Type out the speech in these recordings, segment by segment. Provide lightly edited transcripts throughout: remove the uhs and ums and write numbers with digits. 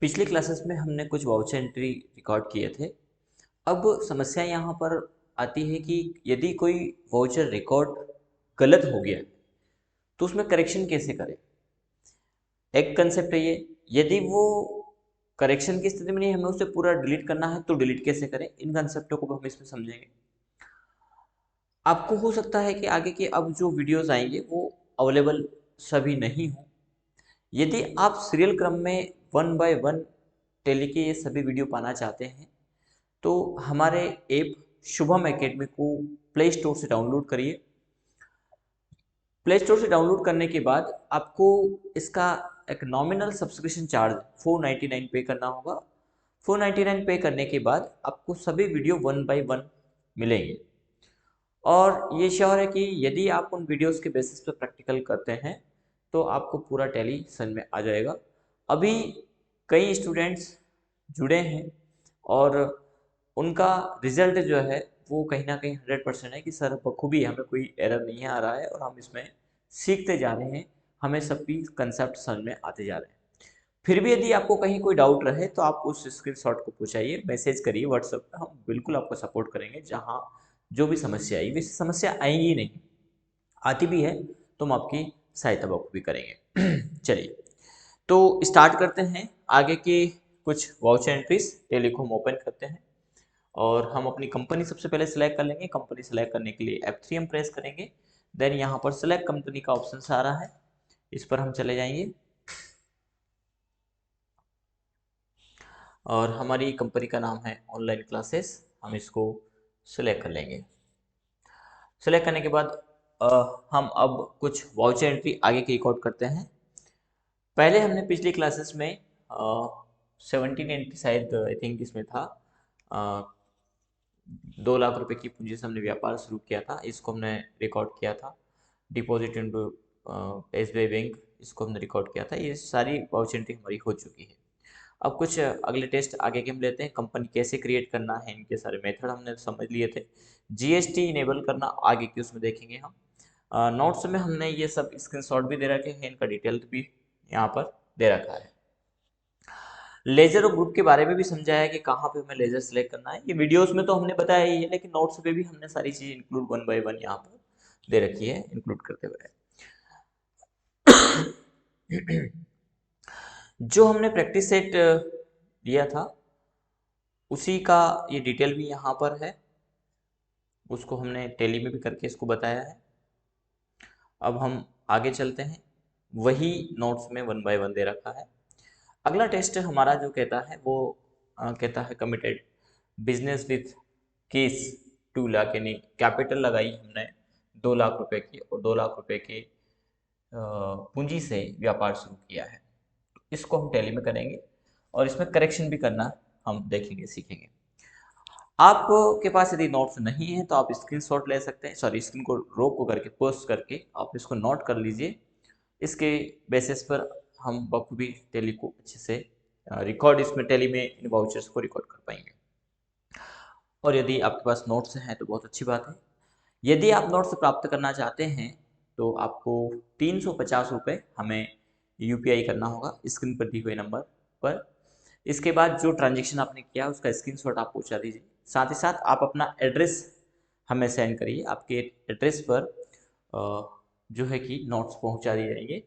पिछली क्लासेस में हमने कुछ वाउचर एंट्री रिकॉर्ड किए थे। अब समस्या यहाँ पर आती है कि यदि कोई वाउचर रिकॉर्ड गलत हो गया तो उसमें करेक्शन कैसे करें। एक कंसेप्ट है ये। यदि वो करेक्शन की स्थिति में नहीं, हमें उसे पूरा डिलीट करना है तो डिलीट कैसे करें, इन कंसेप्टों को हम इसमें समझेंगे। आपको हो सकता है कि आगे के अब जो वीडियोस आएंगे वो अवेलेबल सभी नहीं हो। यदि आप सीरियल क्रम में वन बाय वन टेली के ये सभी वीडियो पाना चाहते हैं तो हमारे ऐप शुभम एकेडमी को प्ले स्टोर से डाउनलोड करिए। प्ले स्टोर से डाउनलोड करने के बाद आपको इसका एक नॉमिनल सब्सक्रिप्शन चार्ज 499 पे करना होगा। 499 पे करने के बाद आपको सभी वीडियो वन बाय वन मिलेंगे। और ये श्योर है कि यदि आप उन वीडियोस के बेसिस पर प्रैक्टिकल करते हैं तो आपको पूरा टैली समझ में आ जाएगा। अभी कई स्टूडेंट्स जुड़े हैं और उनका रिजल्ट जो है वो कहीं ना कहीं 100% है कि सर बखूबी हमें कोई एरर नहीं आ रहा है और हम इसमें सीखते जा रहे हैं, हमें सभी कंसेप्ट समझ में आते जा रहे हैं। फिर भी यदि आपको कहीं कोई डाउट रहे तो आप उस स्क्रीनशॉट को पूछाइए, मैसेज करिए व्हाट्सएप पे, हम बिल्कुल आपको सपोर्ट करेंगे। जहाँ जो भी समस्या आई, वैसे समस्या आएंगी नहीं, आती भी है तो हम आपकी सहायता बखूबी करेंगे। चलिए तो स्टार्ट करते हैं आगे के कुछ वाउचर एंट्रीज। टेली को हम ओपन करते हैं और हम अपनी कंपनी सबसे पहले सेलेक्ट कर लेंगे। कंपनी सेलेक्ट करने के लिए F3 हम प्रेस करेंगे। देन यहाँ पर सेलेक्ट कंपनी का ऑप्शन आ रहा है, इस पर हम चले जाएंगे और हमारी कंपनी का नाम है ऑनलाइन क्लासेस। हम इसको सेलेक्ट कर लेंगे। सेलेक्ट करने के बाद हम अब कुछ वाउचर एंट्री आगे की रिकॉर्ड करते हैं। पहले हमने पिछली क्लासेस में 17 एंट्री शायद आई थिंक इसमें था। 2 लाख रुपए की पूंजी से हमने व्यापार शुरू किया था, इसको हमने रिकॉर्ड किया था। डिपॉजिट इनटू SBI बैंक, इसको हमने रिकॉर्ड किया था। ये सारी वाउचर एंट्री हमारी हो चुकी है। अब कुछ अगले टेस्ट आगे के हम लेते हैं। कंपनी कैसे क्रिएट करना है, इनके सारे मेथड हमने समझ लिए थे। GST इनेबल करना आगे की उसमें देखेंगे हम। नोट्स में हमने ये सब स्क्रीनशॉट भी दे रखे हैं, इनका डिटेल भी यहाँ पर दे रखा है। लेजर और ग्रुप के बारे में भी समझाया है कि कहाँ पे हमें लेजर सेलेक्ट करना है। ये वीडियोस में तो हमने बताया ही है, लेकिन नोट्स पे भी हमने सारी चीज़ इंक्लूड वन बाय वन यहाँ पर दे रखी है, इंक्लूड करते हुए। जो हमने प्रैक्टिस सेट दिया था उसी का ये डिटेल भी यहाँ पर है, उसको हमने टेली में भी करके इसको बताया है। अब हम आगे चलते हैं, वही नोट्स में वन बाय वन दे रखा है। अगला टेस्ट हमारा जो कहता है वो कहता है committed business with case 2 lakh, यानी कैपिटल लगाई हमने 2 लाख रुपए की और 2 लाख रुपए के पूंजी से व्यापार शुरू किया है। इसको हम टैली में करेंगे और इसमें करेक्शन भी करना हम देखेंगे, सीखेंगे। आपके पास यदि नोट्स नहीं है तो आप स्क्रीनशॉट ले सकते हैं, सॉरी स्क्रीन को रोक को करके पोस्ट करके आप इसको नोट कर लीजिए। इसके बेसिस पर हम बखूबी टैली को अच्छे से रिकॉर्ड, इसमें टैली में इन वाउचर्स को रिकॉर्ड कर पाएंगे। और यदि आपके पास नोट्स हैं तो बहुत अच्छी बात है। यदि आप नोट्स प्राप्त करना चाहते हैं तो आपको 350 रुपये हमें UPI करना होगा स्क्रीन पर दी हुए नंबर पर। इसके बाद जो ट्रांजेक्शन आपने किया उसका स्क्रीनशॉट आप पहुंचा दीजिए। साथ ही साथ आप अपना एड्रेस हमें सेंड करिए। आपके एड्रेस पर जो है कि नोट्स पहुंचा दिए जाएंगे।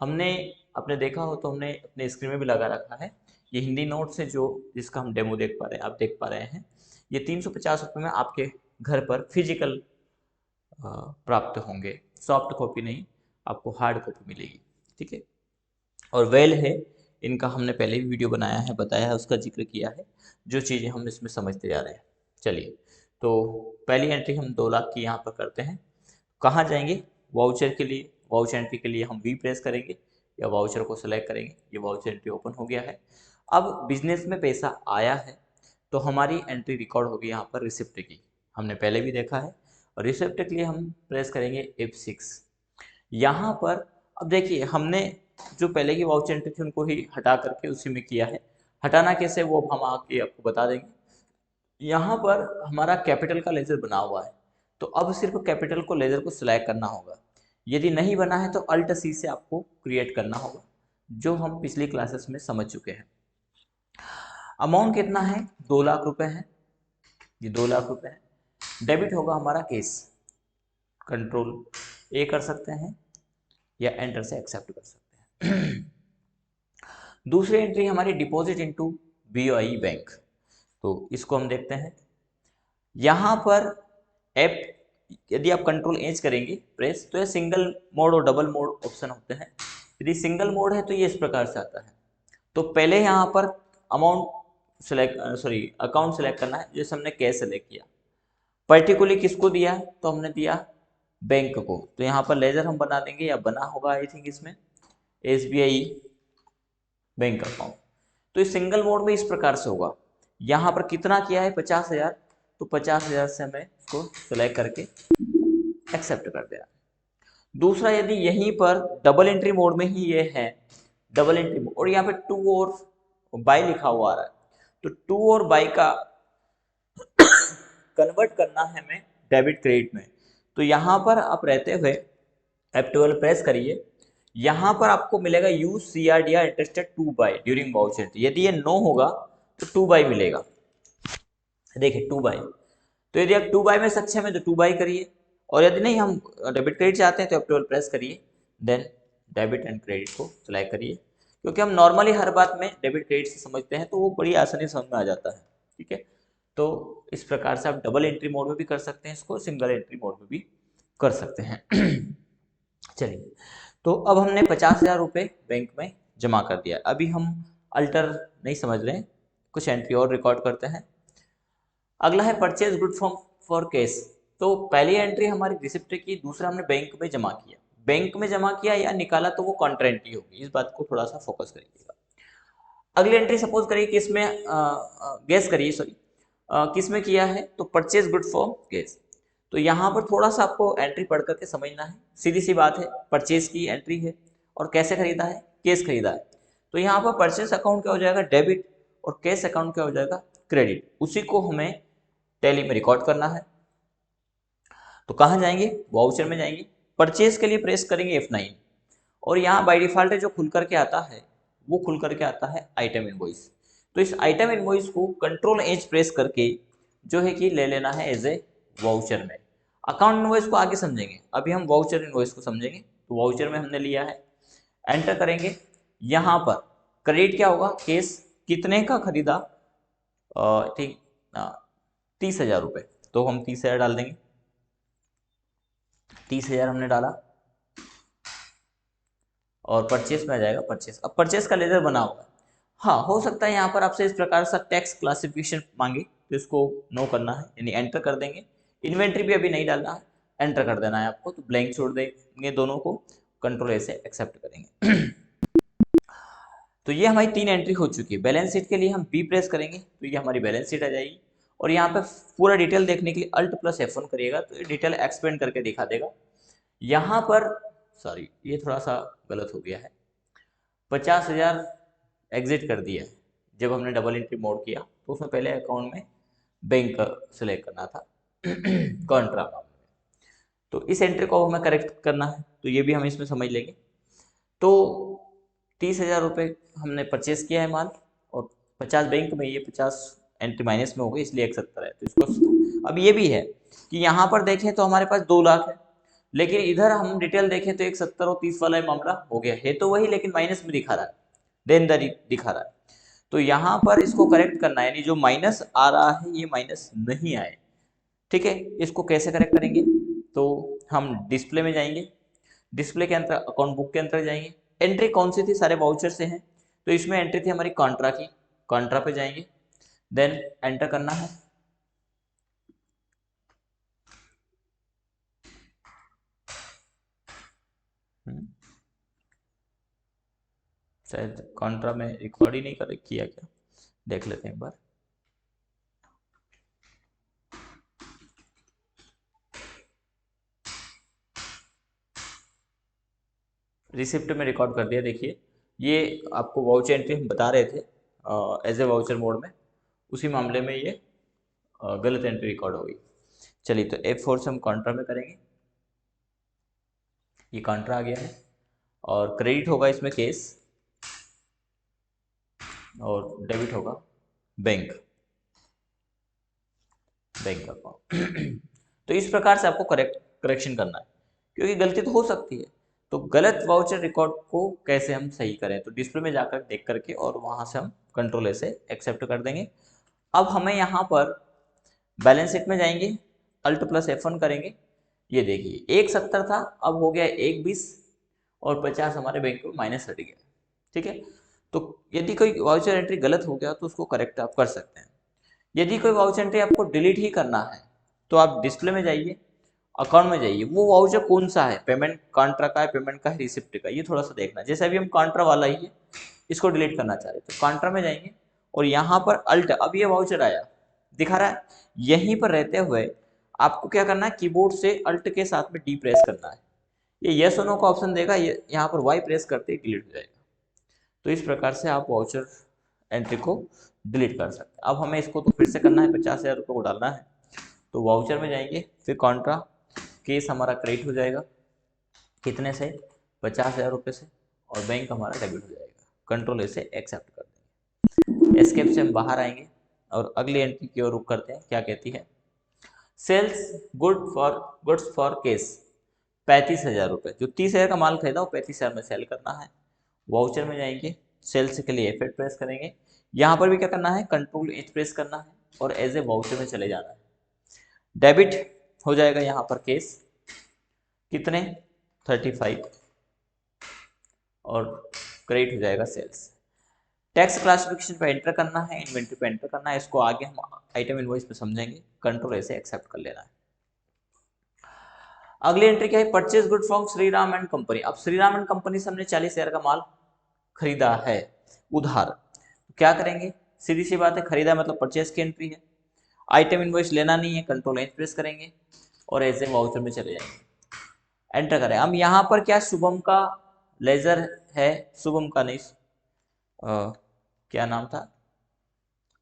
हमने अपने देखा हो तो हमने अपने स्क्रीन में भी लगा रखा है। ये हिंदी नोट्स है जो जिसका हम डेमो देख पा रहे हैं, आप देख पा रहे हैं। ये 350 रुपये में आपके घर पर फिजिकल प्राप्त होंगे, सॉफ्ट कॉपी नहीं, आपको हार्ड कॉपी मिलेगी। ठीक है, और वेल है इनका हमने पहले भी वीडियो बनाया है, बताया है, उसका जिक्र किया है, जो चीज़ें हम इसमें समझते जा रहे हैं। चलिए तो पहली एंट्री हम 2 लाख की यहाँ पर करते हैं। कहाँ जाएंगे वाउचर के लिए? वाउचर एंट्री के लिए हम V प्रेस करेंगे या वाउचर को सेलेक्ट करेंगे। ये वाउचर एंट्री ओपन हो गया है। अब बिजनेस में पैसा आया है तो हमारी एंट्री रिकॉर्ड होगी यहाँ पर रिसिप्ट की, हमने पहले भी देखा है। और रिसिप्ट के लिए हम प्रेस करेंगे F6। यहाँ पर अब देखिए हमने जो पहले की वाउचर एंट्री थी उनको ही हटा करके उसी में किया है। हटाना कैसे वो अब हम आके आपको बता देंगे। यहाँ पर हमारा कैपिटल का लेजर बना हुआ है तो अब सिर्फ कैपिटल को लेजर को सिलेक्ट करना होगा। यदि नहीं बना है तो Alt C से आपको क्रिएट करना होगा, जो हम पिछली क्लासेस में समझ चुके हैं। अमाउंट कितना है, 2 लाख रुपए है, ये 2 लाख रुपए है। डेबिट होगा हमारा केस, कंट्रोल ए कर सकते हैं या एंटर से एक्सेप्ट कर सकते हैं। दूसरी एंट्री हमारी डिपॉजिट इनटू बीओआई बैंक, तो इसको हम देखते हैं। यहाँ पर ऐप यदि आप कंट्रोल एज करेंगे प्रेस, तो ये सिंगल मोड और डबल मोड ऑप्शन होते हैं। यदि सिंगल मोड है तो ये इस प्रकार से आता है। तो पहले यहाँ पर अमाउंट सेलेक्ट अकाउंट सेलेक्ट करना है, जैसे हमने कैश सेलेक्ट किया। पर्टिकुलरली किसको दिया है, तो हमने दिया बैंक को, तो यहाँ पर लेजर हम बना देंगे, या बना होगा आई थिंक इसमें SBI बैंक अकाउंट। तो इस सिंगल मोड में इस प्रकार से होगा। यहाँ पर कितना किया है, 50,000, तो 50,000 से हमें इसको सेलेक्ट करके एक्सेप्ट कर देना। दूसरा, यदि यहीं पर डबल एंट्री मोड में ही ये है, डबल एंट्री मोड, और यहाँ पे टू और बाय लिखा हुआ आ रहा है, तो टू और बाय का कन्वर्ट करना है हमें डेबिट क्रेडिट में। तो यहाँ पर आप रहते हुए F12 प्रेस करिए, यहाँ पर आपको मिलेगा use CRDR interested to buy during voucher. यदि ये नो होगा तो टू बाय मिलेगा, देखिए टू बाय। तो यदि आप टू बाय में सक्षम है तो टू बाय करिए, और यदि नहीं हम डेबिट क्रेडिट चाहते हैं तो F12 प्रेस करिए, देन डेबिट एंड क्रेडिट को सिलेक्ट करिए। क्योंकि हम नॉर्मली हर बात में डेबिट क्रेडिट से समझते हैं, तो वो बड़ी आसानी समझ में आ जाता है, ठीक है। तो इस प्रकार से आप डबल एंट्री मोड में भी कर सकते हैं इसको, सिंगल एंट्री मोड में भी कर सकते हैं। चलिए, तो अब हमने 50,000 रुपये बैंक में जमा कर दिया। अभी हम अल्टर नहीं समझ रहे हैं, कुछ एंट्री और रिकॉर्ड करते हैं। अगला है purchase good from for cash. तो पहली एंट्री हमारी रिसिप्ट की, दूसरा हमने बैंक में जमा किया। बैंक में जमा किया या निकाला तो वो कॉन्ट्रा एंट्री होगी, इस बात को थोड़ा सा फोकस करिएगा। अगली एंट्री सपोज करिए कि इसमें गैस करिए, सॉरी किस में किया है, तो परचेज गुड फॉर कैश। तो यहाँ पर थोड़ा सा आपको एंट्री पढ़ करके समझना है, सीधी सी बात है, परचेज की एंट्री है और कैसे खरीदा है, कैश खरीदा है। तो यहाँ पर परचेज अकाउंट क्या हो जाएगा, डेबिट, और कैश अकाउंट क्या हो जाएगा, क्रेडिट। उसी को हमें टैली में रिकॉर्ड करना है। तो कहाँ जाएंगे, वाउचर में जाएंगे, परचेज के लिए प्रेस करेंगे F9, और यहाँ बाय डिफॉल्ट जो खुल करके आता है वो खुल करके आता है आइटम इनवॉइस। तो इस आइटम इनवॉइस को कंट्रोल एज प्रेस करके जो है कि ले लेना है एज ए वाउचर में। अकाउंट इनवॉइस को आगे समझेंगे, अभी हम वाउचर इनवॉइस को समझेंगे। तो वाउचर में हमने लिया है, एंटर करेंगे। यहाँ पर क्रेडिट क्या होगा, केस कितने का खरीदा, ठीक 30,000 रुपये, तो हम 30,000 डाल देंगे। 30,000 हमने डाला, और परचेस में आ जाएगा परचेस। अब परचेस का लेजर बना होगा। हाँ, हो सकता है यहाँ पर आपसे इस प्रकार सा टैक्स क्लासिफिकेशन मांगे, तो इसको नो करना है, यानी एंटर कर देंगे। इन्वेंट्री भी अभी नहीं डालना है, एंटर कर देना है आपको, तो ब्लैंक छोड़ देंगे दोनों को, कंट्रोल ए से एक्सेप्ट करेंगे। तो ये हमारी 3 एंट्री हो चुकी है। बैलेंस शीट के लिए हम बी प्रेस करेंगे तो ये हमारी बैलेंस शीट आ जाएगी, और यहाँ पे पूरा डिटेल देखने के लिए अल्ट प्लस F1 करिएगा तो ये डिटेल एक्सपेंड करके दिखा देगा। यहाँ पर सॉरी, ये थोड़ा सा गलत हो गया है, 50,000 एग्जिट कर दिया है। जब हमने डबल एंट्री मोड किया तो उसमें पहले अकाउंट में बैंक सेलेक्ट करना था कॉन्ट्रा में, तो इस एंट्री को हमें करेक्ट करना है, तो ये भी हम इसमें समझ लेंगे। तो 30,000 रुपये हमने परचेस किया है माल, और 50 बैंक में, ये 50 एंट्री माइनस में हो गई, इसलिए 71 है। तो इसको अब ये भी है कि यहाँ पर देखें तो हमारे पास 2 लाख है, लेकिन इधर हम डिटेल देखें तो एक 70 और 30 वाला मामला हो गया है, तो वही लेकिन माइनस में दिखा रहा है, देनदारी दिखा रहा है। तो यहाँ पर इसको करेक्ट करना है, यानी जो माइनस आ रहा है ये माइनस नहीं आए, ठीक है। इसको कैसे करेक्ट करेंगे, तो हम डिस्प्ले में जाएंगे, डिस्प्ले के अंदर अकाउंट बुक के अंदर जाएंगे। एंट्री कौन सी थी, सारे वाउचर से हैं, तो इसमें एंट्री थी हमारी कॉन्ट्रा की, कॉन्ट्रा पे जाएंगे, देन एंटर करना है। शायद कॉन्ट्रा में रिकॉर्ड ही नहीं कर किया क्या, देख लेते हैं एक बार। रिसिप्ट में रिकॉर्ड कर दिया, देखिए ये आपको वाउचर एंट्री हम बता रहे थे एज ए वाउचर मोड में, उसी मामले में ये गलत एंट्री रिकॉर्ड हो गई। चलिए, तो F4 से हम कॉन्ट्रा में करेंगे, ये कॉन्ट्रा आ गया है, और क्रेडिट होगा इसमें केस, और डेबिट होगा बैंक बैंक अकाउंट। तो इस प्रकार से आपको करेक्शन करना है, क्योंकि गलती तो हो सकती है। तो गलत वाउचर रिकॉर्ड को कैसे हम सही करें, तो डिस्प्ले में जाकर देख करके और वहां से हम कंट्रोल से एक्सेप्ट कर देंगे। अब हमें यहाँ पर बैलेंस शीट में जाएंगे, अल्ट प्लस F1 करेंगे। ये देखिए 1,70 था, अब हो गया 1,20 और 50 हमारे बैंक में माइनस हट गया। ठीक है, तो यदि कोई वाउचर एंट्री गलत हो गया तो उसको करेक्ट आप कर सकते हैं। यदि कोई वाउचर एंट्री आपको डिलीट ही करना है तो आप डिस्प्ले में जाइए, अकाउंट में जाइए, वो वाउचर कौन सा है, पेमेंट कॉन्ट्रा का है, पेमेंट का है, रिसिप्ट का, ये थोड़ा सा देखना। जैसे अभी हम कॉन्ट्रा वाला ही है, इसको डिलीट करना चाह रहे हैं तो कॉन्ट्रा में जाएंगे और यहाँ पर अल्ट, अब ये वाउचर आया दिखा रहा है, यहीं पर रहते हुए आपको क्या करना है, कीबोर्ड से अल्ट के साथ में डी प्रेस करना है। ये यस और नो का ऑप्शन देगा, ये यहाँ पर वाई प्रेस करते ही डिलीट हो जाएगा। तो इस प्रकार से आप वाउचर एंट्री को डिलीट कर सकते हैं। अब हमें इसको तो फिर से करना है, 50,000 रुपये को डालना है, तो वाउचर में जाएंगे, फिर कॉन्ट्रा केस हमारा क्रेडिट हो जाएगा, कितने से, 50,000 रुपये से, और बैंक हमारा डेबिट हो जाएगा। कंट्रोल ए से एक्सेप्ट कर देंगे। एस्केप से हम बाहर आएंगे और अगली एंट्री की ओर रुख करते हैं, क्या कहती है, सेल्स गुड्स फॉर केस 35,000 रुपये, जो 30,000 का माल खरीदा वो 35,000 में सेल करना है। वाउचर में जाएंगे, सेल्स के लिए F8 प्रेस करेंगे, यहाँ पर भी क्या करना है, कंट्रोल H प्रेस करना है और एज ए वाउचर में चले जाना है। डेबिट हो जाएगा यहाँ पर केस, कितने, 35, और क्रेडिट हो जाएगा सेल्स। टैक्स क्लासिफिकेशन पे एंटर करना है, इन्वेंट्री पे एंटर करना है, इसको आगे हम आइटम इनवॉइस पे समझेंगे। कंट्रोल ऐसे एक्सेप्ट कर लेना है। अगली एंट्री क्या है, purchase good from Shriram and company. अब श्रीराम एंड कंपनी से हमने 40,000 का माल खरीदा है उधार, तो क्या करेंगे, सीधी सी बात है, खरीदा मतलब परचेज की एंट्री है, आइटम इनवॉइस लेना नहीं है, कंट्रोल एच प्रेस करेंगे और ऐसे वाउचर में चले जाएंगे, एंटर करें। अब यहाँ पर क्या शुभम का लेजर है, शुभम का नहीं, क्या नाम था,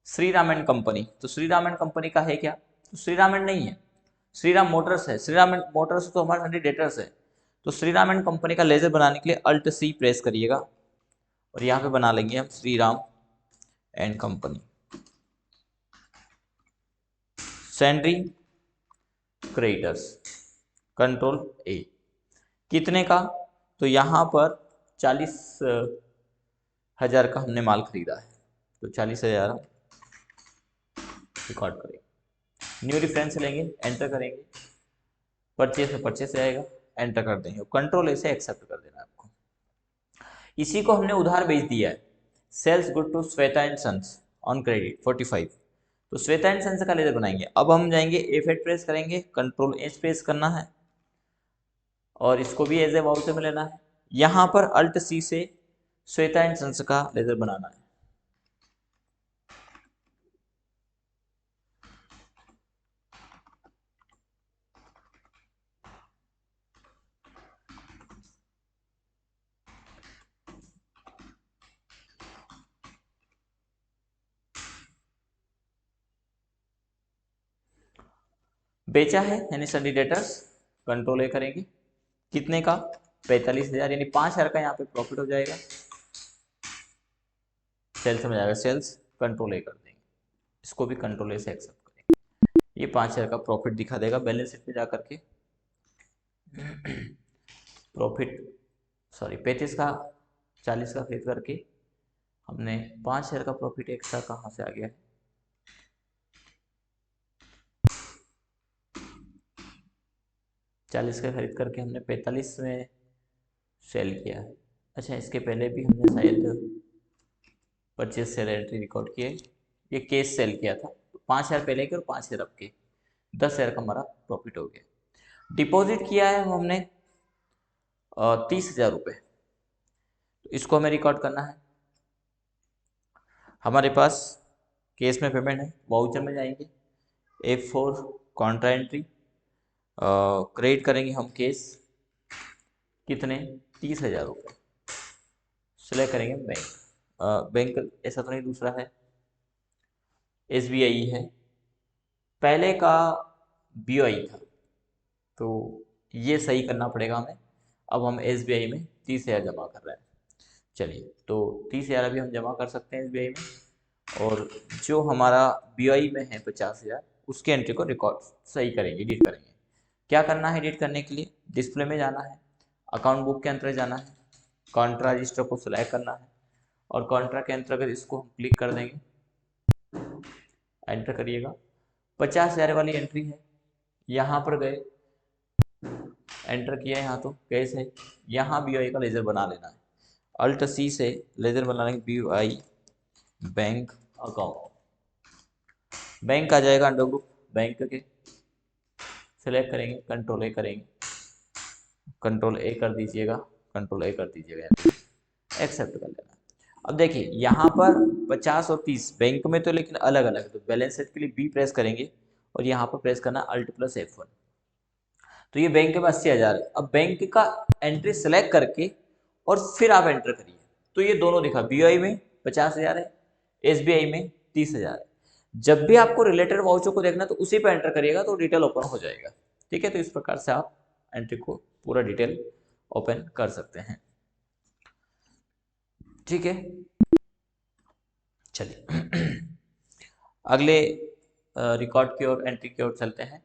श्रीराम एंड कंपनी, तो श्रीराम एंड कंपनी का है क्या, तो श्रीराम एंड नहीं है, श्रीराम मोटर्स है। श्रीराम एंड मोटर्स तो हमारे सभी डेटर्स है, तो श्रीराम एंड कंपनी का लेजर बनाने के लिए अल्ट सी प्रेस करिएगा और यहाँ पे बना लेंगे हम Shriram and company, sundry creditors, control A, कितने का, तो यहाँ पर 40,000 का हमने माल खरीदा है, तो 40,000 रिकॉर्ड करेंगे, न्यू रेफरेंस लेंगे, एंटर करेंगे, परचेस में परचेस आएगा, एंटर कर देंगे, कंट्रोल ए से एक्सेप्ट कर देना आपको। इसी को हमने उधार बेच दिया है, sells good to Shweta and Sons on credit 45, तो श्वेता एंड सन्स का लेजर बनाएंगे। अब हम जाएंगे F8 प्रेस करेंगे, कंट्रोल एच प्रेस करना है और इसको भी एज ए वाउचर में लेना है। यहाँ पर अल्ट सी से श्वेता एंड सन्स का लेजर बनाना है। बेचा है यानी सनी डेटर्स, कंट्रोल ए करेंगे, कितने का, 45,000, यानी 5,000 का यहाँ पे प्रॉफिट हो जाएगा, सेल्स में जाएगा, सेल्स कंट्रोल ए कर देंगे, इसको भी कंट्रोल ए से एक्सेप्ट करेंगे, ये 5,000 का प्रॉफिट दिखा देगा। बैलेंस शीट में जाकर के प्रॉफिट, सॉरी 35 का 40 का खरीद करके हमने 5,000 का प्रॉफिट एक्स्ट्रा कहाँ से आ गया है, चालीस का खरीद करके हमने 45 में सेल किया है। अच्छा, इसके पहले भी हमने शायद परचेज सेल एंट्री रिकॉर्ड किए, ये केस सेल किया था, तो 5,000 पहले के और 5,000 अब के, 10,000 का हमारा प्रॉफिट हो गया। डिपॉजिट किया है हमने 30,000 रुपये, तो इसको हमें रिकॉर्ड करना है। हमारे पास केस में पेमेंट है, वाउचर में जाएंगे, F4 कॉन्ट्रा एंट्री, क्रेडिट करेंगे हम केस, कितने, 30,000 रुपये, सिलेक्ट करेंगे बैंक, बैंक ऐसा तो नहीं दूसरा है, SBI है, पहले का BOI था, तो ये सही करना पड़ेगा हमें। अब हम SBI में 30,000 जमा कर रहे हैं, चलिए तो 30,000 अभी हम जमा कर सकते हैं SBI में, और जो हमारा बीओआई में है 50,000 उसके एंट्री को रिकॉर्ड सही करेंगे, एडिट करेंगे। क्या करना है एडिट करने के लिए? डिस्प्ले में जाना है, अकाउंट बुक के अंदर जाना है, कॉन्ट्रा रजिस्टर को सिलेक्ट करना है और कॉन्ट्रा के अंतर्गत इसको हम क्लिक कर देंगे, एंटर करिएगा। 50,000 वाली एंट्री है, यहाँ पर गए, एंटर किया यहाँ तो कैसे, यहाँ बीओआई का लेजर बना लेना है। अल्ट सी से लेजर बना लेंगे, बीओआई बैंक अकाउंट, बैंक आ जाएगा अंडर ग्रुप बैंक के, सिलेक्ट करेंगे, कंट्रोल ए करेंगे, कंट्रोल ए कर दीजिएगा, कंट्रोल ए कर दीजिएगा, एक्सेप्ट कर लेना। अब देखिए यहाँ पर 50 और 30 बैंक में तो लेकिन अलग अलग, तो बैलेंस शीट के लिए बी प्रेस करेंगे और यहाँ पर प्रेस करना अल्ट प्लस F1। तो ये बैंक में 80,000 है। अब बैंक का एंट्री सेलेक्ट करके और फिर आप एंटर करिए, तो ये दोनों दिखा, बीओआई में 50,000 है, एसबीआई में 30,000 है। जब भी आपको रिलेटेड वाउचर को देखना तो उसी पर एंटर करिएगा तो डिटेल ओपन हो जाएगा। ठीक है, तो इस प्रकार से आप एंट्री को पूरा डिटेल ओपन कर सकते हैं। ठीक है, चलिए अगले रिकॉर्ड की ओर, एंट्री की ओर चलते हैं।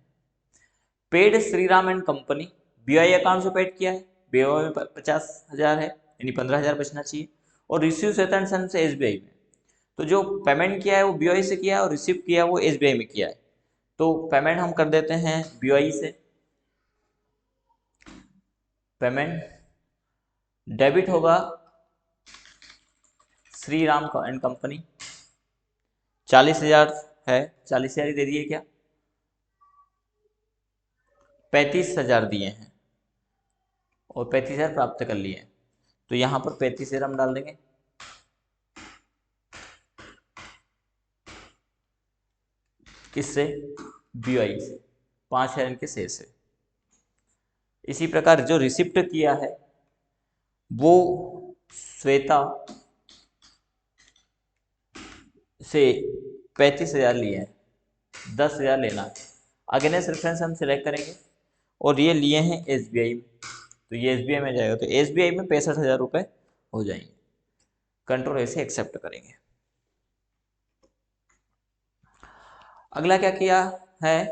Paid Shriram and company, BI account से पेड किया है, बीआई में 50,000 है, यानी 15,000 बचना चाहिए। और रिसीव सेतन सन से एसबीआई में, तो जो पेमेंट किया है वो बीआई से किया है और रिसीव किया है वो एसबीआई में किया है। तो पेमेंट हम कर देते हैं बीआई से, पेमेंट डेबिट होगा श्री राम एंड कंपनी, 40,000 है, 40,000 ही दे दिए क्या, 35,000 दिए हैं और 35,000 प्राप्त कर लिए हैं। तो यहाँ पर 35,000 हम डाल देंगे, किससे, बीआई से, 5,000 इनके शेष से। इसी प्रकार जो रिसिप्ट किया है वो श्वेता से 35,000 लिए हैं, 10,000 लेना है। अगेंस्ट रेफरेंस हम सिलेक्ट करेंगे और ये लिए हैं एसबीआई में, तो ये एसबीआई में जाएगा, तो एसबीआई में 65,000 रुपये हो जाएंगे। कंट्रोल ऐसे एक्सेप्ट करेंगे। अगला क्या किया है,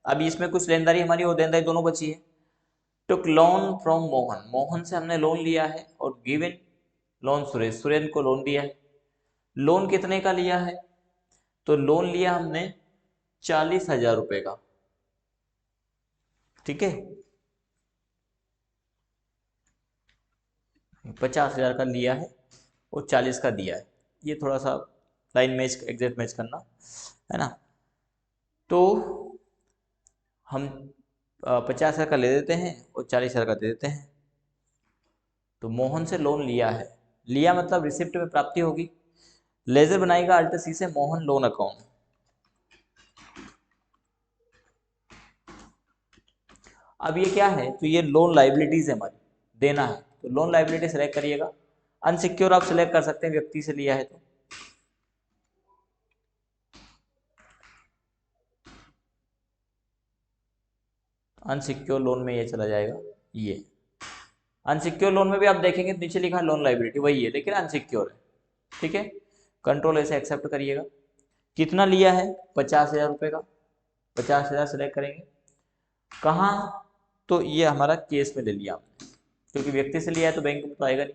अभी इसमें कुछ लेनदारी हमारी और देनदारी दोनों बची है। टुक लोन फ्रॉम मोहन, मोहन से हमने लोन लिया है, और गिवन लोन सुरेश, सुरेश को लोन दिया है। लोन कितने का लिया है, तो लोन लिया हमने 40,000 रुपए का। ठीक है, 50,000 का लिया है और 40 का दिया है, ये थोड़ा सा लाइन मैच, एग्जैक्ट मैच करना है ना। तो हम 50,000 का ले देते हैं और 40,000 का दे देते हैं। तो मोहन से लोन लिया है, लिया मतलब रिसिप्ट में प्राप्ति होगी, लेजर बनाएगा अल्ट सी से मोहन लोन अकाउंट। अब ये क्या है, तो ये लोन लाइबिलिटीज है हमारी, देना है, तो लोन लाइबिलिटी सेलेक्ट करिएगा। अनसिक्योर आप सेलेक्ट कर सकते हैं, व्यक्ति से लिया है तो। अनसिक्योर लोन में ये चला जाएगा, ये अनसिक्योर लोन में भी आप देखेंगे नीचे लिखा है लोन लाइबिलिटी, वही है लेकिन अनसिक्योर है। ठीक है, कंट्रोल ऐसे एक्सेप्ट करिएगा। कितना लिया है, 50,000 रुपये का, 50,000 सेलेक्ट करेंगे। कहाँ, तो ये हमारा केस में ले लिया हमने, क्योंकि व्यक्ति से लिया है तो बैंक में तो आएगा नहीं।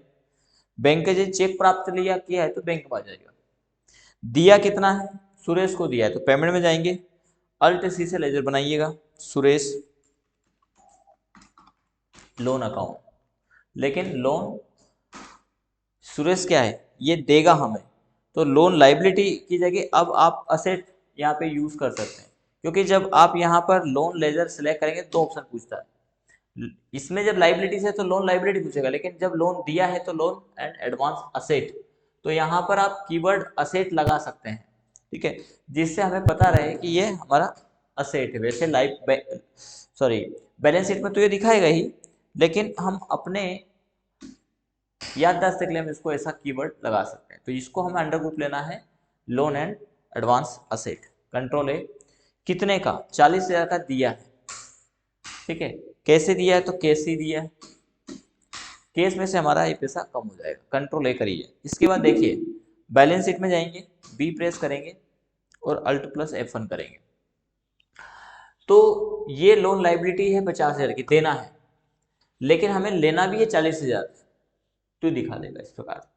बैंक से चेक प्राप्त लिया किया है तो बैंक में आ जाएगा। दिया कितना है, सुरेश को दिया है, तो पेमेंट में जाएंगे, अल्ट सी से लेजर बनाइएगा, सुरेश लोन अकाउंट। लेकिन लोन सुरेश क्या है, ये देगा हमें, तो लोन लाइबिलिटी की जगह अब आप असेट यहाँ पे यूज कर सकते हैं, क्योंकि जब आप यहाँ पर लोन लेजर सेलेक्ट करेंगे तो ऑप्शन पूछता है, इसमें जब लाइबिलिटीज है तो लोन लाइबिलिटी पूछेगा, लेकिन जब लोन दिया है तो लोन एंड एडवांस असेट, तो यहाँ पर आप कीवर्ड असेट लगा सकते हैं। ठीक है, जिससे हमें पता रहे कि ये हमारा असेट है। वैसे बैलेंस शीट में तो ये दिखाएगा ही, लेकिन हम अपने याददाश्त के लिए हम इसको ऐसा कीवर्ड लगा सकते हैं। तो इसको हमें अंडर ग्रुप लेना है, loan and advance asset. Control है, कितने का, 40,000 का दिया है। ठीक है, कैसे दिया है, तो कैसे ही दिया है, केस में से हमारा ये पैसा कम हो जाएगा। कंट्रोल ए करिए। इसके बाद देखिए बैलेंस शीट में जाएंगे, बी प्रेस करेंगे और अल्ट प्लस F1 करेंगे। तो ये लोन लाइबिलिटी है 50,000 की, देना है, लेकिन हमें लेना भी है 40,000, तो दिखा देगा इस प्रकार।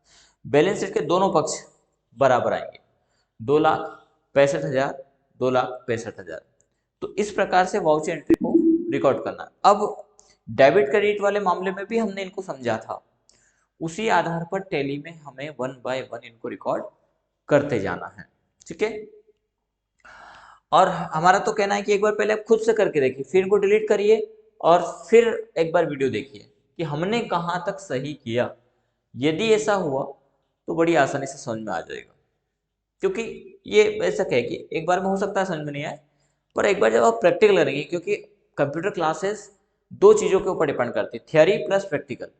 बैलेंस शीट के दोनों पक्ष बराबर आएंगे, 2,65,000, 2,65,000। तो इस प्रकार से वाउचर एंट्री को रिकॉर्ड करना। अब डेबिट क्रेडिट वाले मामले में भी हमने इनको समझा था, उसी आधार पर टैली में हमें 1 बाय 1 इनको रिकॉर्ड करते जाना है। ठीक है, और हमारा तो कहना है कि एक बार पहले आप खुद से करके देखिए, फिर इनको डिलीट करिए और फिर एक बार वीडियो देखिए कि हमने कहाँ तक सही किया। यदि ऐसा हुआ तो बड़ी आसानी से समझ में आ जाएगा, क्योंकि ये ऐसा कहे कि एक बार में हो सकता है समझ में नहीं आए, पर एक बार जब आप प्रैक्टिकल करेंगे, क्योंकि कंप्यूटर क्लासेस दो चीज़ों के ऊपर डिपेंड करती है, थियोरी प्लस प्रैक्टिकल।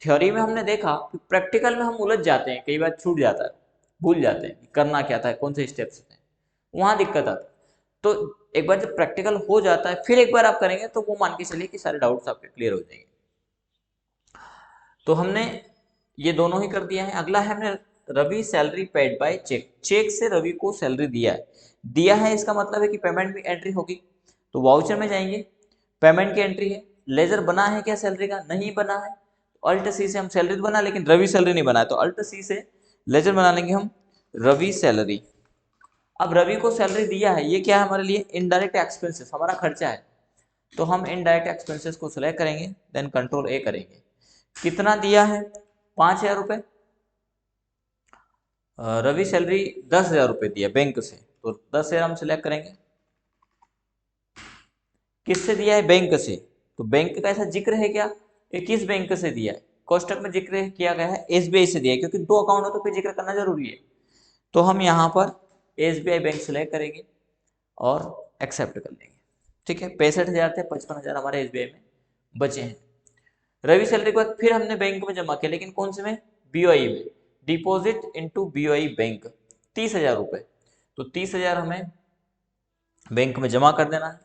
थ्योरी में हमने देखा कि प्रैक्टिकल में हम उलझ जाते हैं, कई बार छूट जाता है, भूल जाते हैं करना क्या था, कौन से स्टेप्स थे, वहाँ दिक्कत आती है। तो एक बार जब प्रैक्टिकल हो जाता है फिर एक बार आप करेंगे तो वो मान के चलिए कि सारे डाउट्स आपके क्लियर हो जाएंगे। तो हमने ये दोनों ही कर दिया है। अगला है हमने Ravi salary paid by cheque, cheque से रवि को सैलरी दिया है, इसका मतलब है कि पेमेंट भी एंट्री होगी। तो वाउचर में जाएंगे, पेमेंट की एंट्री है, लेजर बना है क्या सैलरी का, नहीं बना है, अल्ट सी से हम सैलरी बना, लेकिन रवि सैलरी नहीं बना है, तो अल्ट सी से लेजर बना लेंगे हम रवि सैलरी। अब रवि को सैलरी दिया है, ये क्या है हमारे लिए, इनडायरेक्ट एक्सपेंसेस, हमारा खर्चा है, तो हम इनडायरेक्ट एक्सपेंसेस को सिलेक्ट करेंगे, देन कंट्रोल ए करेंगे। कितना दिया है, 5,000 रुपये। रवि सैलरी 10,000 रुपये दिया बैंक से, तो 10,000 हम सिलेक्ट करेंगे। किससे दिया है, बैंक से, तो बैंक का ऐसा जिक्र है क्या, ये किस बैंक से दिया है, कोष्टक में जिक्र किया गया है SBI से दिया है, क्योंकि दो अकाउंट हो तो फिर जिक्र करना जरूरी है। तो हम यहाँ पर SBI बैंक सिलेक्ट करेंगे और एक्सेप्ट कर लेंगे। ठीक है, 65,000 थे, 55,000 हमारे SBI में बचे हैं। रवि सैलरी के बाद फिर हमने बैंक में जमा किया, लेकिन कौन से में, BOI में, डिपॉजिट इनटू BOI बैंक, 30,000 रुपये। तो 30,000 हमें बैंक में जमा कर देना है।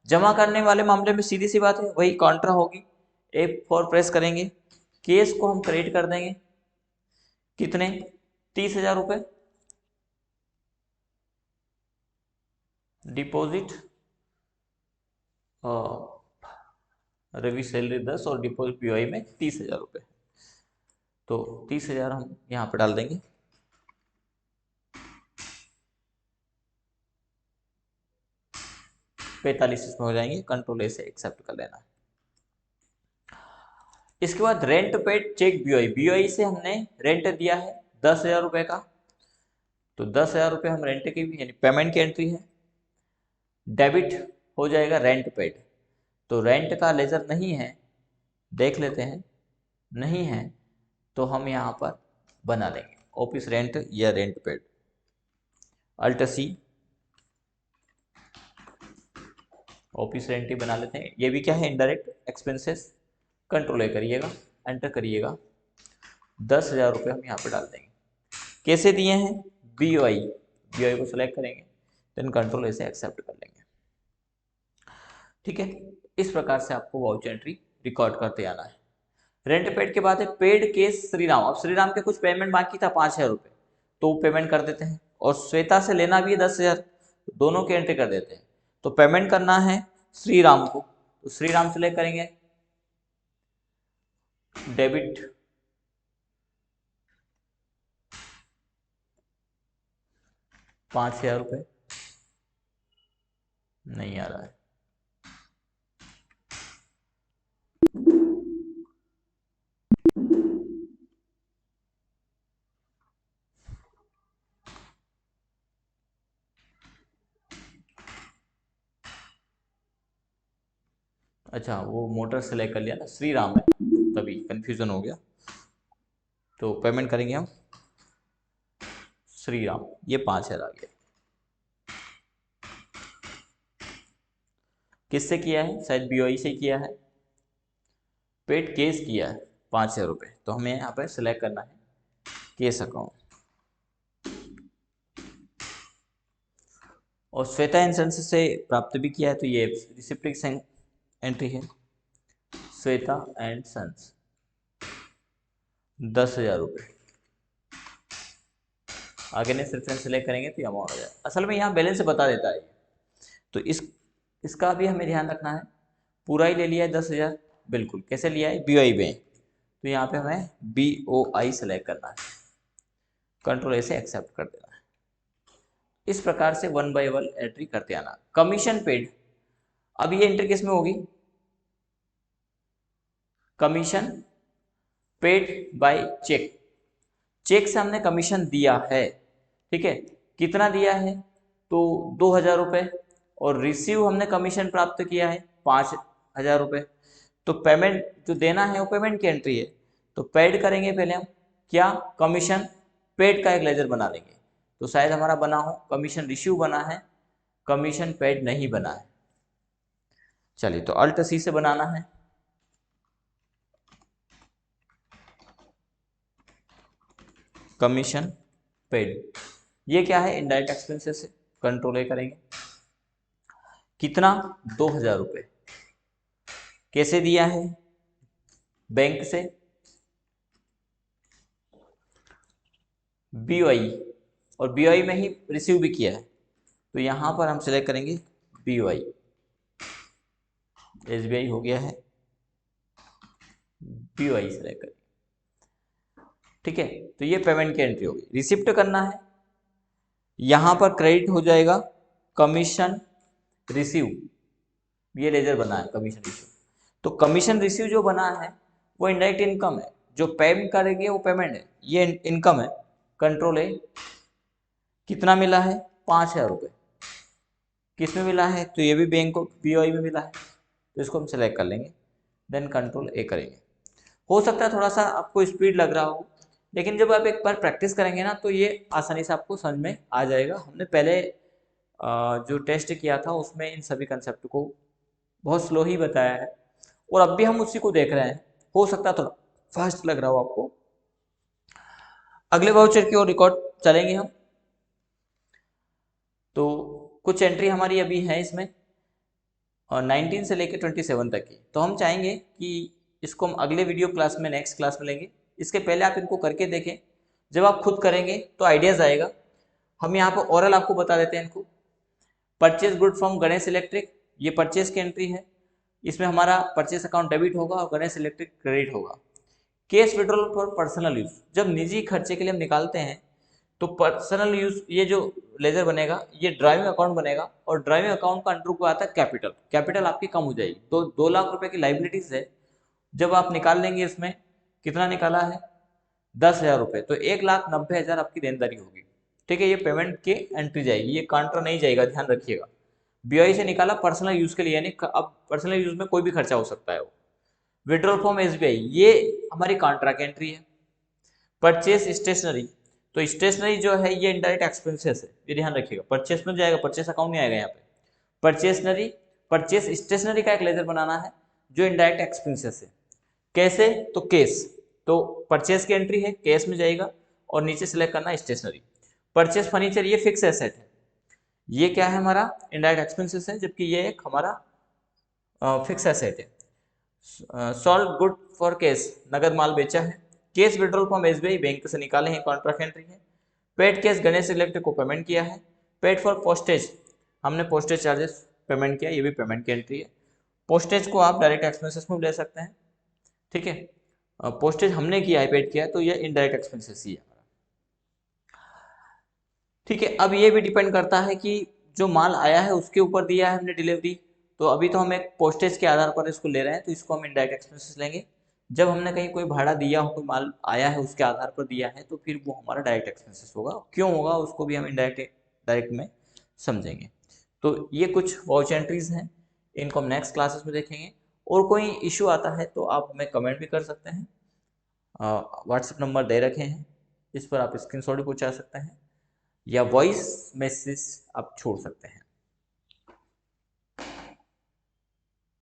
जमा करने वाले मामले में सीधी सी बात है, वही कॉन्ट्रा होगी, F4 प्रेस करेंगे, केस को हम क्रिएट कर देंगे, कितने, 30,000 रुपये, डिपॉजिट रवि सैलरी 10 और डिपॉजिट BOI में 30,000 रुपये। तो 30,000 हम यहाँ पे डाल देंगे, 45 इसमें हो जाएंगे, कंट्रोल ए से एक्सेप्ट कर लेना है। इसके बाद रेंट पेड चेक BOI से हमने रेंट दिया है 10,000 रुपये का, तो 10,000 रुपये हम रेंट की भी यानी पेमेंट की एंट्री है, डेबिट हो जाएगा रेंट पेड। तो रेंट का लेजर नहीं है, देख लेते हैं, नहीं है तो हम यहाँ पर बना देंगे ऑफिस रेंट या rent paid, alt C, office rent ही बना लेते हैं। ये भी क्या है, इनडायरेक्ट एक्सपेंसेस, कंट्रोल करिएगा, एंटर करिएगा, 10,000 रुपये हम यहाँ पे डाल देंगे। कैसे दिए हैं, BOI को सिलेक्ट करेंगे, देन कंट्रोल ऐसे एक्सेप्ट कर लेंगे। ठीक है, इस प्रकार से आपको वाउचर एंट्री रिकॉर्ड करते आना है। रेंट पेड के बाद है पेड केस श्रीराम। अब श्रीराम के कुछ पेमेंट बाकी था 5,000 रुपये, तो वो पेमेंट कर देते हैं, और श्वेता से लेना भी है 10,000, दोनों की एंट्री कर देते हैं। तो पेमेंट करना है श्रीराम को, तो श्रीराम सिलेक्ट करेंगे, डेबिट 5,000 रुपये, नहीं आ रहा है, अच्छा वो मोटर सेलेक्ट कर लिया ना, श्रीराम है तभी कंफ्यूजन हो गया। तो पेमेंट करेंगे हम श्रीराम, ये 5,000 आ गया। किससे किया है, शायद BOI से किया है, पेड केस किया है 5,000 रुपये, तो हमें यहाँ पर सिलेक्ट करना है केस अकाउंट। और श्वेता इंश्योरेंस से प्राप्त भी किया है, तो ये रिसिप्ट की एंट्री है, श्वेता एंड सन्स 10,000 रुपये। अगेंस्ट रेफरेंस सेलेक्ट करेंगे तो ये अमाउंट हो जाएगा। असल में यहाँ बैलेंस बता देता है, तो इसका भी हमें ध्यान रखना है। पूरा ही ले लिया है 10,000, बिल्कुल। कैसे लिया है? BOI में, तो यहाँ पे हमें BOI सेलेक्ट करना है, कंट्रोल A से एक्सेप्ट कर देना है। इस प्रकार से 1 बाय 1 एंट्री करते आना। कमीशन पेड, अब ये एंट्री किस में होगी? Commission paid by cheque, cheque से हमने कमीशन दिया है, ठीक है। कितना दिया है? तो 2,000 रुपये, और रिसीव हमने कमीशन प्राप्त किया है 5,000 रुपये। तो पेमेंट जो देना है वो पेमेंट की एंट्री है, तो पेड करेंगे पहले हम, क्या? कमीशन पेड का एक लेजर बना लेंगे। तो शायद हमारा बना हो, कमीशन रिसीव बना है, कमीशन पेड नहीं बना है। चलिए, तो अल्ट C से बनाना है। कमीशन पेड, ये क्या है? इनडायरेक्ट एक्सपेंसेस से, कंट्रोल A करेंगे। कितना? 2,000 रुपये। कैसे दिया है? बैंक से, BOI, और BOI में ही रिसीव भी किया है, तो यहाँ पर हम सिलेक्ट करेंगे BOI। SBI हो गया है, BOI सिलेक्ट करेंगे, ठीक है। तो ये पेमेंट की एंट्री होगी। रिसिप्ट करना है, यहाँ पर क्रेडिट हो जाएगा कमीशन रिसीव, ये लेजर बना है कमीशन रिसीव। तो कमीशन रिसीव जो बना है वो इनडायरेक्ट इनकम है, जो पेमेंट करेंगे वो पेमेंट है, ये इनकम है। कंट्रोल A, कितना मिला है? 5,000 रुपये। किस में मिला है? तो ये भी बैंक को BOI में मिला है, तो इसको हम सेलेक्ट कर लेंगे, देन कंट्रोल A करेंगे। हो सकता है थोड़ा सा आपको स्पीड लग रहा हो, लेकिन जब आप एक बार प्रैक्टिस करेंगे ना तो ये आसानी से आपको समझ में आ जाएगा। हमने पहले जो टेस्ट किया था उसमें इन सभी कंसेप्ट को बहुत स्लो ही बताया है, और अब भी हम उसी को देख रहे हैं। हो सकता है थोड़ा फास्ट लग रहा हो आपको। अगले वाउचर की ओर रिकॉर्ड चलेंगे हम। तो कुछ एंट्री हमारी अभी है इसमें, और 19 से लेकर 27 तक की, तो हम चाहेंगे कि इसको हम अगले वीडियो क्लास में, नेक्स्ट क्लास में लेंगे। इसके पहले आप इनको करके देखें, जब आप खुद करेंगे तो आइडियाज़ आएगा। हम यहाँ पर ओरल आपको बता देते हैं इनको। Purchase good from Ganesh electric, ये परचेज की एंट्री है, इसमें हमारा परचेज अकाउंट डेबिट होगा और गणेश इलेक्ट्रिक क्रेडिट होगा। Cash withdrawal for personal use, जब निजी खर्चे के लिए हम निकालते हैं तो पर्सनल यूज ये जो लेजर बनेगा ये ड्राइविंग अकाउंट बनेगा, और ड्राइविंग अकाउंट का अंडर को आता है कैपिटल। कैपिटल आपकी कम हो जाएगी, तो 2 लाख रुपए की लाइबिलिटीज है, जब आप निकाल लेंगे इसमें कितना निकाला है? 10,000 रुपये, तो 1,90,000 आपकी देनदारी होगी, ठीक है। ये पेमेंट की एंट्री जाएगी, ये काउंटर नहीं जाएगा, ध्यान रखिएगा। BOI से निकाला पर्सनल यूज के लिए, यानी अब पर्सनल यूज में कोई भी खर्चा हो सकता है वो। विड्रॉल फ्रॉम SBI, ये हमारी कॉन्ट्रैक्ट एंट्री है। परचेस स्टेशनरी, तो स्टेशनरी जो है ये इनडायरेक्ट एक्सपेंसेस है, ये ध्यान रखिएगा। परचेस में जाएगा, परचेस अकाउंट नहीं आएगा यहाँ पे। परचेसनरी, परचेस स्टेशनरी का एक लेजर बनाना है जो इनडायरेक्ट एक्सपेंसेस है। कैसे? तो केस, तो परचेस की एंट्री है, केस में जाएगा, और नीचे सेलेक्ट करना है स्टेशनरी। परचेस फर्नीचर, ये फिक्स एसेट है, ये क्या है? हमारा इनडायरेक्ट एक्सपेंसेस है, जबकि ये एक हमारा फिक्स एसेट है। सॉल्ड गुड फॉर केस, नगद माल बेचा है। Case withdrawal from SBI, bank से निकाले हैं, कॉन्ट्रैक्ट एंट्री है। पेड केस गणेश इलेक्ट्रिक को पेमेंट किया है। पेड फॉर पोस्टेज, हमने पोस्टेज चार्जेस पेमेंट किया, ये भी पेमेंट की एंट्री है। पोस्टेज को आप डायरेक्ट एक्सपेंसेस में ले सकते हैं, ठीक है। पोस्टेज हमने किया है, पेड किया है, तो ये इनडायरेक्ट एक्सपेंसेस ही है, ठीक है। अब ये भी डिपेंड करता है कि जो माल आया है उसके ऊपर दिया है हमने डिलीवरी, तो अभी तो हम एक पोस्टेज के आधार पर इसको ले रहे हैं, तो इसको हम इनडायरेक्ट एक्सपेंसेस लेंगे। जब हमने कहीं कोई भाड़ा दिया हो, कोई माल आया है उसके आधार पर दिया है, तो फिर वो हमारा डायरेक्ट एक्सपेंसेस होगा। क्यों होगा उसको भी हम इनडायरेक्ट डायरेक्ट में समझेंगे। तो ये कुछ वाउच एंट्रीज हैं, इनको हम नेक्स्ट क्लासेस में देखेंगे। और कोई इशू आता है तो आप हमें कमेंट भी कर सकते हैं, व्हाट्सएप नंबर दे रखे हैं, इस पर आप स्क्रीनशॉट भी पहुंचा सकते हैं, या वॉइस मैसेज आप छोड़ सकते हैं।